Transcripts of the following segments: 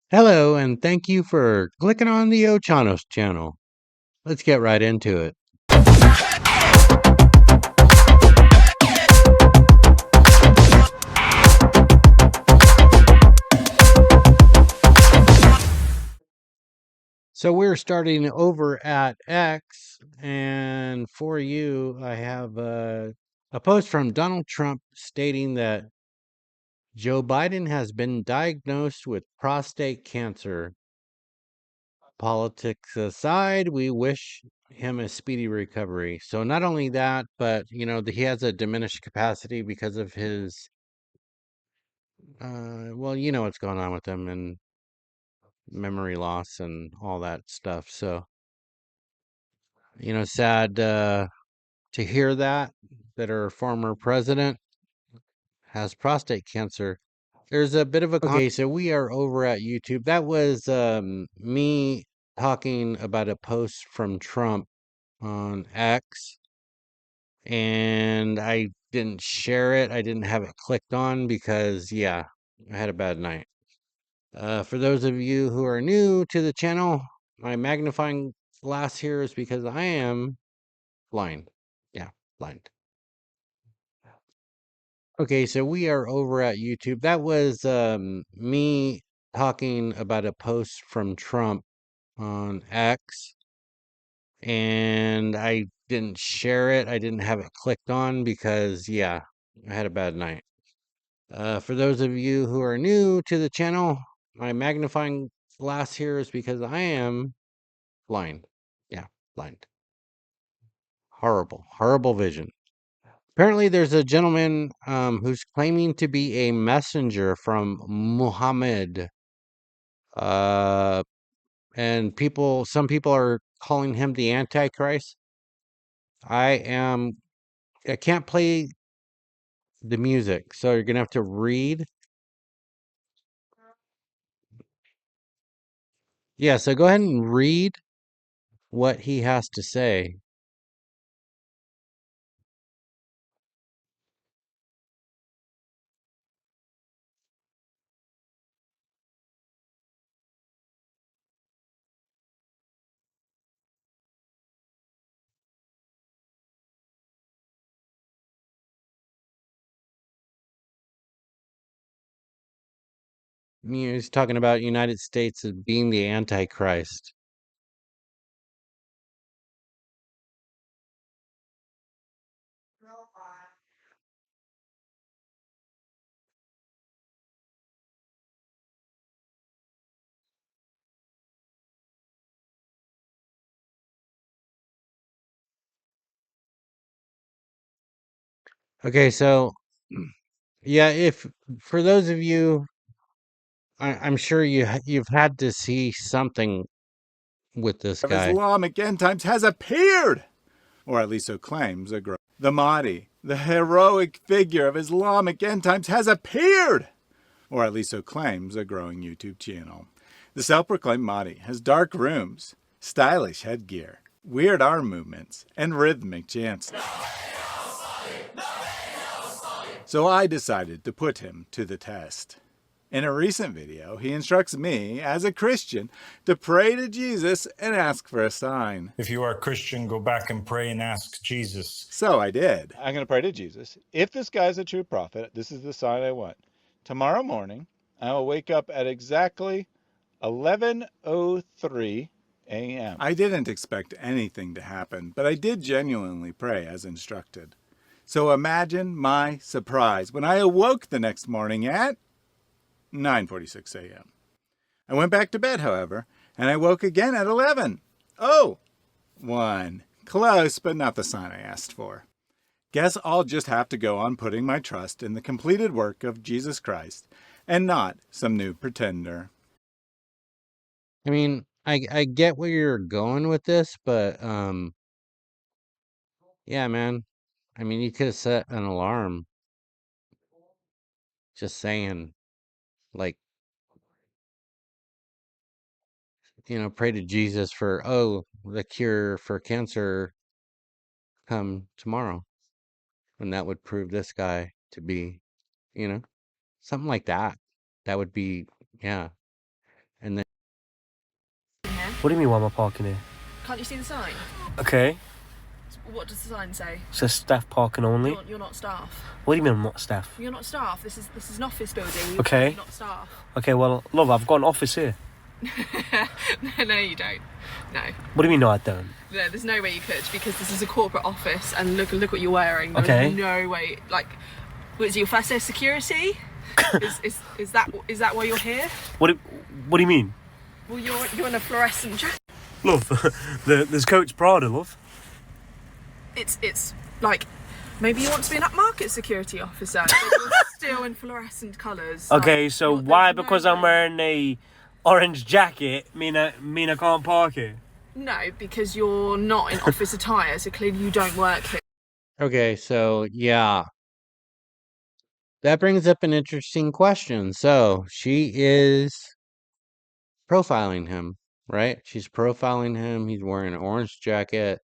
Hello, and thank you for clicking on the Ochanos channel. Let's get right into it. So we're starting over at X, and for you, I have a post from Donald Trump stating that Joe Biden has been diagnosed with prostate cancer. Politics aside, we wish him a speedy recovery. So not only that, but he has a diminished capacity because of his well, you know what's going on with him and memory loss and all that stuff. So, sad to hear that our former president has prostate cancer. There's a bit of a okay, so we are over at YouTube. That was me talking about a post from Trump on X, and I didn't share it. I didn't have it clicked on because, yeah, I had a bad night. For those of you who are new to the channel, my magnifying glass here is because I am blind. Yeah, blind. Okay, so we are over at YouTube. That was me talking about a post from Trump on X, and I didn't share it. I didn't have it clicked on because, yeah, I had a bad night. For those of you who are new to the channel, my magnifying glass here is because I am blind. Yeah, blind. Horrible, horrible vision. Apparently, there's a gentleman who's claiming to be a messenger from Muhammad. Uh, and some people are calling him the Antichrist. I can't play the music, so you're gonna have to read. Yeah, so go ahead and read what he has to say. He's talking about United States as being the Antichrist. Okay, so yeah, if for those of you, I'm sure you've had to see something with this Of guy. Islamic end times has appeared, or at least so claims the Mahdi, the heroic figure of Islamic end times has appeared, or at least so claims a growing YouTube channel. The self-proclaimed Mahdi has dark rooms, stylish headgear, weird arm movements, and rhythmic chants. So I decided to put him to the test. In a recent video, he instructs me, as a Christian, to pray to Jesus and ask for a sign. If you are a Christian, go back and pray and ask Jesus. So I did. I'm going to pray to Jesus. If this guy's a true prophet, this is the sign I want. Tomorrow morning, I will wake up at exactly 11:03 a.m. I didn't expect anything to happen, but I did genuinely pray as instructed. So imagine my surprise when I awoke the next morning at 9:46 a.m. I went back to bed, however, and I woke again at 11. Oh, 1. Close, but not the sign I asked for. Guess I'll just have to go on putting my trust in the completed work of Jesus Christ and not some new pretender. I mean, I get where you're going with this, but yeah, man. I mean, you could have set an alarm. Just saying, like, pray to Jesus for the cure for cancer come tomorrow, and that would prove this guy to be, you know, something like that. That would be, yeah. And then What do you mean, why am I parking here? Can't you see the sign? Okay, What does the sign say? it says staff parking only. You're not staff. What do you mean I'm not staff? You're not staff. This is an office building. Okay. You're not staff. Okay, well, love, I've got an office here. No, you don't. No. What do you mean, no, I don't? No, there's no way you could, because this is a corporate office, and look what you're wearing. There's Okay. no way. Like, was it your first day of security? is that why you're here? What do you mean? Well, you're in a fluorescent jacket. Love, there's Coach Prada, love. It's like, maybe you want to be an upmarket security officer, but you're still in fluorescent colours. Okay, Like, so there's why, no because I'm way. wearing a orange jacket, mean I can't park here? No, because you're not in office attire, so clearly you don't work here. okay, so yeah. That brings up an interesting question. So she is profiling him, right? She's profiling him. He's wearing an orange jacket.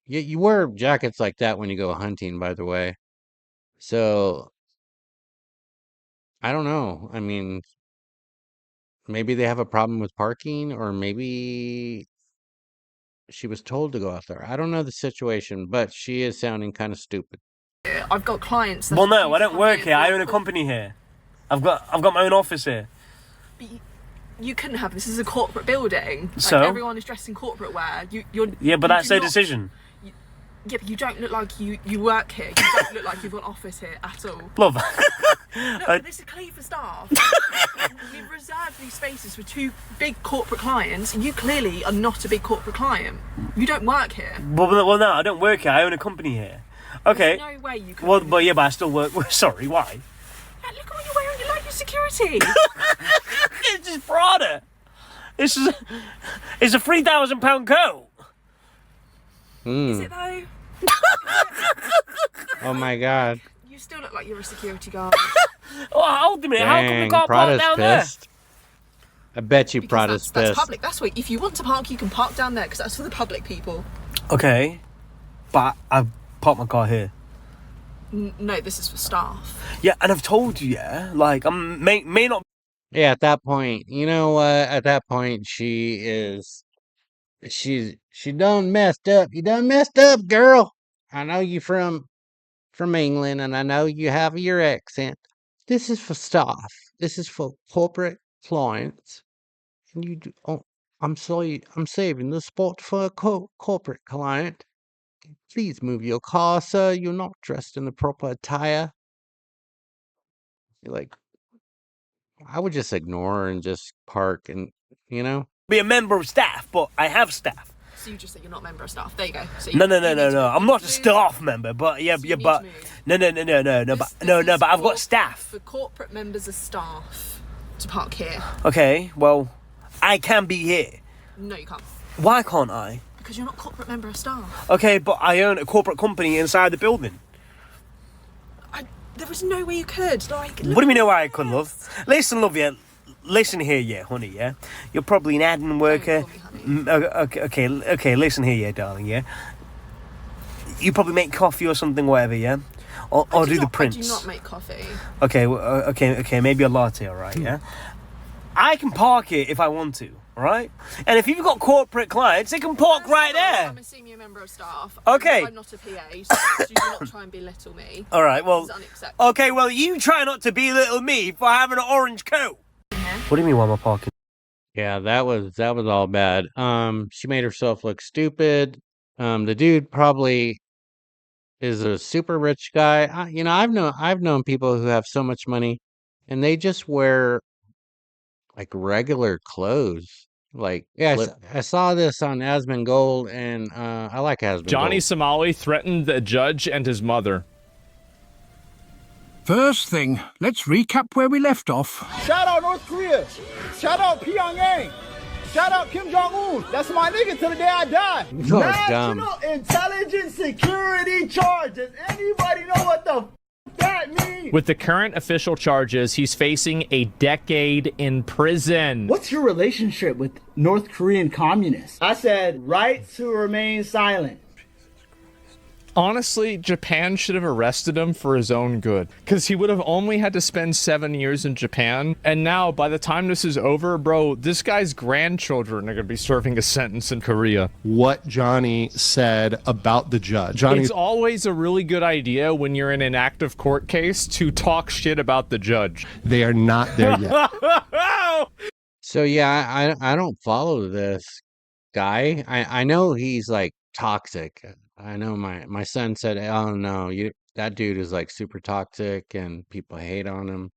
Yeah, you wear jackets like that when you go hunting, by the way. So I don't know. I mean, maybe they have a problem with parking, or maybe she was told to go out there. I don't know the situation, but she is sounding kind of stupid. I've got clients. that Well, are no, due I to don't come work here. I own a for- company here. I've got my own office here. But you couldn't have. This is a corporate building. Like, So? everyone is dressed in corporate wear. You're. Yeah, but you that's do their not- decision. Yeah, but you don't look like you work here. You don't look like you've got an office here at all. Love. No, but this is clear for staff. We've reserved these spaces for two big corporate clients, and you clearly are not a big corporate client. You don't work here. well, no, I don't work here. I own a company here. Okay. There's no way you can. Well, but yeah, but I still work. Sorry, why? Yeah, look at what you're wearing. You like your security. It's just Prada. It's a £3,000 coat. Is Hmm. it though? Oh my God. You still look like you're a security guard. Oh, hold a minute. How come we Dang, can't park Prada's down there? pissed. I bet you Because Prada's that's pissed. public. That's what. If you want to park, you can park down there because that's for the public people. Okay, but I've parked my car here. No, this is for staff. Yeah, and I've told you, yeah, like I may not. Yeah, at that point, you know what? At that point, she done messed up. You done messed up, girl. I know you from England, and I know you have your accent. This is for staff. This is for corporate clients, and you do. Oh, I'm sorry. I'm saving the spot for a corporate client. Please move your car, sir. You're not dressed in the proper attire. You're like, I would just ignore her and just park, and you know. Be a member of staff, but I have staff. So you just said you're not a member of staff. There you go. So No. you need to I'm not a move. staff member, but yeah, So you yeah, need but to move. no, This but is I've got for- staff. For corporate members of staff to park here. Okay, well, I can be here. No, you can't. Why can't I? Because you're not a corporate member of staff. Okay, but I own a corporate company inside the building. There is no way you could. Like, What do you know I could, love? Listen, love, yeah. Listen here, yeah, honey, yeah. You're probably an admin worker. call me honey. Okay. Listen here, yeah, darling, yeah. You probably make coffee or something, whatever, yeah. Or I do the I prints. do not make coffee. Okay, okay. Maybe a latte, all right, yeah. I can park it if I want to, all right. And if you've got corporate clients, they can park right there. I'm a senior member of staff. Okay. I'm not a PA, so do not try and belittle me. All right, well. This is unacceptable. Okay, well, you try not to belittle me for having an orange coat. What do you mean, why am I parking? Yeah, that was all bad. She made herself look stupid. The dude probably is a super rich guy. I've known people who have so much money, and they just wear like regular clothes. Like, yeah, I saw this on Asmongold, and I like Asmongold. Johnny Somali threatened the judge and his mother. First thing, let's recap where we left off. Shout out North Korea. Shout out Pyongyang. Shout out Kim Jong-un. That's my nigga till the day I die. You are dumb. National Intelligence Security charges. Anybody know what the that means? With the current official charges, he's facing a decade in prison. What's your relationship with North Korean communists? I said right to remain silent. Honestly, Japan should have arrested him for his own good, because he would have only had to spend 7 years in Japan, and now, by the time this is over, bro, this guy's grandchildren are going to be serving a sentence in Korea. What Johnny said about the judge. It's always a really good idea when you're in an active court case to talk shit about the judge. They are not there yet. So yeah, I don't follow this guy. I know he's like toxic. I know my son said, "Oh no, that dude is like super toxic and people hate on him."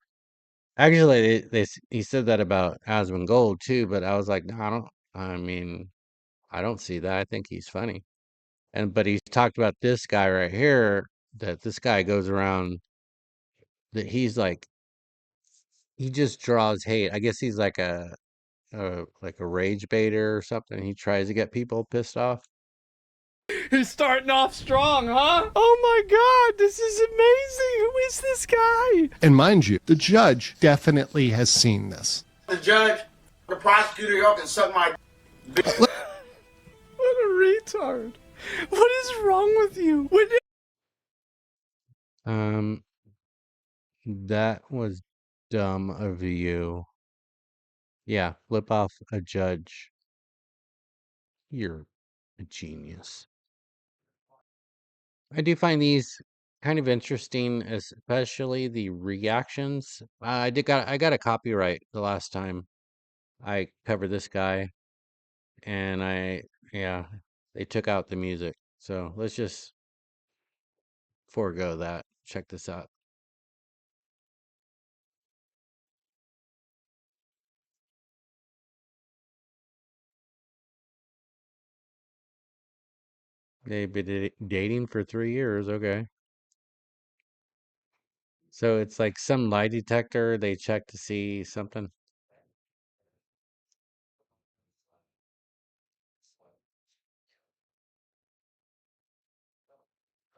Actually, he said that about Asmongold too, but I was like, no, I don't see that. I think he's funny. But he's talked about this guy right here, that this guy goes around, that he's like, he just draws hate. I guess he's like a rage baiter or something. He tries to get people pissed off. He's starting off strong, huh? Oh my god, this is amazing. Who is this guy? And mind you, the judge definitely has seen this. The judge, the prosecutor, y'all can suck my... What a retard. What is wrong with you? That was dumb of you. Yeah, flip off a judge. You're a genius. I do find these kind of interesting, especially the reactions. I got a copyright the last time I covered this guy, and they took out the music. So let's just forego that. Check this out. They've been dating for 3 years. Okay. So it's like some lie detector. They check to see something.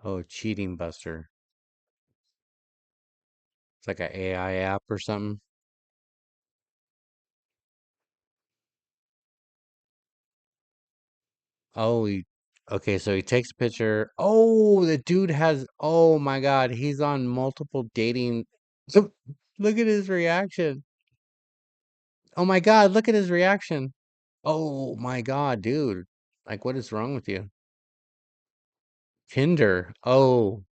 Oh, Cheating Buster. It's like an AI app or something. Oh, okay, so he takes a picture. Oh, the dude has, oh my God, he's on multiple dating. So look at his reaction. Oh my God, look at his reaction. Oh my God, dude. Like, what is wrong with you? Tinder. Oh,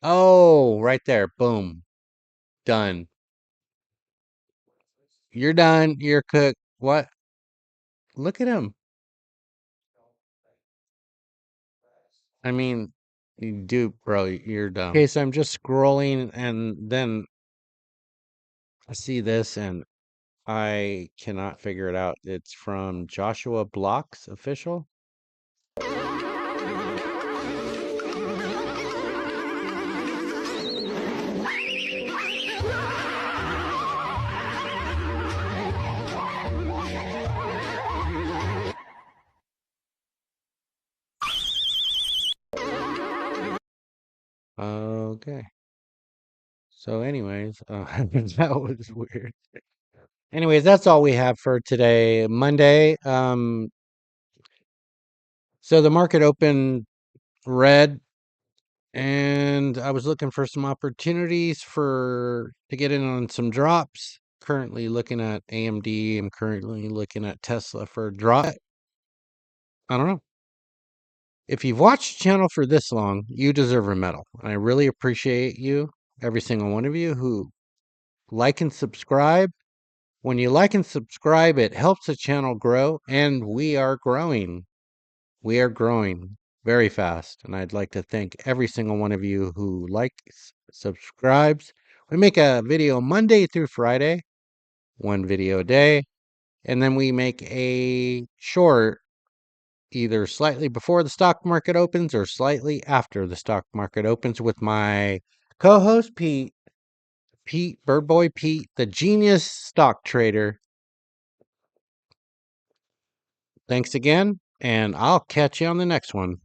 oh, right there. Boom. Done. You're done. You're cooked. What? Look at him. I mean, dude, bro, you're dumb. Okay, so I'm just scrolling and then I see this and I cannot figure it out. It's from Joshua Blocks Official. Okay. So anyways, that was weird. Anyways, that's all we have for today, Monday. So the market opened red, and I was looking for some opportunities to get in on some drops. Currently looking at AMD. I'm currently looking at Tesla for a drop. I don't know. If you've watched the channel for this long, you deserve a medal. I really appreciate you, every single one of you who like and subscribe. When you like and subscribe, it helps the channel grow, and we are growing. We are growing very fast, and I'd like to thank every single one of you who likes, subscribes. We make a video Monday through Friday, one video a day, and then we make a short either slightly before the stock market opens or slightly after the stock market opens with my co-host Pete, Birdboy Pete, the genius stock trader. Thanks again, and I'll catch you on the next one.